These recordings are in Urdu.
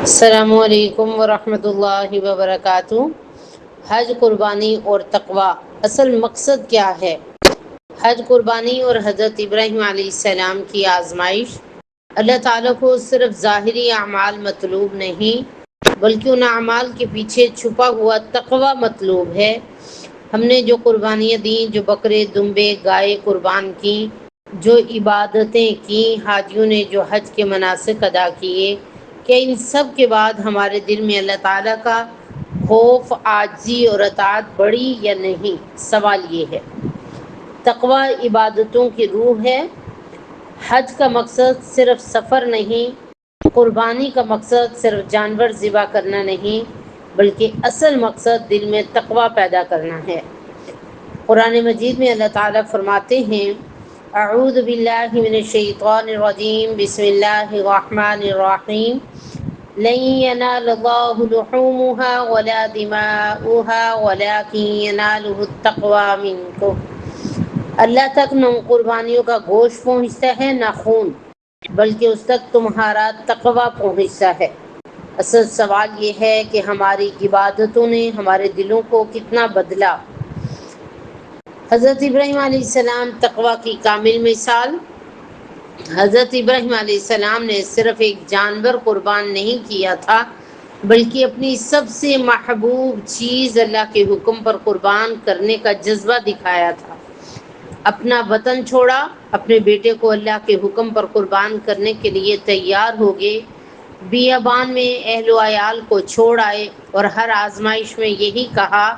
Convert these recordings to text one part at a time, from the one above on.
السلام علیکم ورحمۃ اللہ وبرکاتہ۔ حج، قربانی اور تقوی، اصل مقصد کیا ہے؟ حج، قربانی اور حضرت ابراہیم علیہ السلام کی آزمائش۔ اللہ تعالیٰ کو صرف ظاہری اعمال مطلوب نہیں، بلکہ ان اعمال کے پیچھے چھپا ہوا تقوی مطلوب ہے۔ ہم نے جو قربانیاں دیں، جو بکرے، دمبے، گائے قربان کی، جو عبادتیں کی، حاجیوں نے جو حج کے مناسک ادا کیے، کہ ان سب کے بعد ہمارے دل میں اللہ تعالیٰ کا خوف، عاجزی اور اطاعت بڑھی یا نہیں؟ سوال یہ ہے۔ تقوی عبادتوں کی روح ہے۔ حج کا مقصد صرف سفر نہیں، قربانی کا مقصد صرف جانور ذبح کرنا نہیں، بلکہ اصل مقصد دل میں تقوی پیدا کرنا ہے۔ قرآن مجید میں اللہ تعالیٰ فرماتے ہیں: اعوذ باللہ من الشیطان الرجیم، بسم اللہ الرحمن الرحیم، لن ينال اللہ لحومها ولا دماؤها ولكن يناله التقوى منکم۔ اللہ تک نہ قربانیوں کا گوشت پہنچتا ہے، نہ خون، بلکہ اس تک تمہارا تقوی پہنچتا ہے۔ اصل سوال یہ ہے کہ ہماری عبادتوں نے ہمارے دلوں کو کتنا بدلا۔ حضرت ابراہیم علیہ السلام تقوی کی کامل مثال۔ حضرت ابراہیم علیہ السلام نے صرف ایک جانور قربان نہیں کیا تھا، بلکہ اپنی سب سے محبوب چیز اللہ کے حکم پر قربان کرنے کا جذبہ دکھایا تھا۔ اپنا وطن چھوڑا، اپنے بیٹے کو اللہ کے حکم پر قربان کرنے کے لیے تیار ہو گئے، بیابان میں اہل و عیال کو چھوڑ آئے اور ہر آزمائش میں یہی کہا: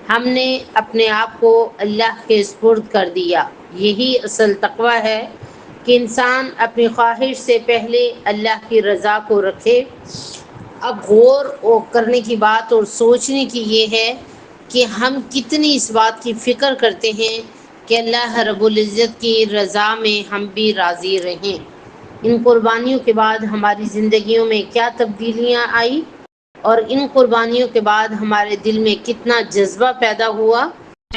ہم نے اپنے آپ کو اللہ کے سپرد کر دیا۔ یہی اصل تقوی ہے کہ انسان اپنی خواہش سے پہلے اللہ کی رضا کو رکھے۔ اب غور کرنے کی بات اور سوچنے کی یہ ہے کہ ہم کتنی اس بات کی فکر کرتے ہیں کہ اللہ رب العزت کی رضا میں ہم بھی راضی رہیں۔ ان قربانیوں کے بعد ہماری زندگیوں میں کیا تبدیلیاں آئی، اور ان قربانیوں کے بعد ہمارے دل میں کتنا جذبہ پیدا ہوا؟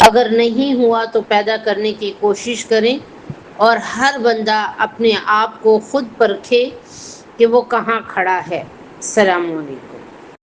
اگر نہیں ہوا تو پیدا کرنے کی کوشش کریں، اور ہر بندہ اپنے آپ کو خود پرکھے کہ وہ کہاں کھڑا ہے۔ السلام علیکم۔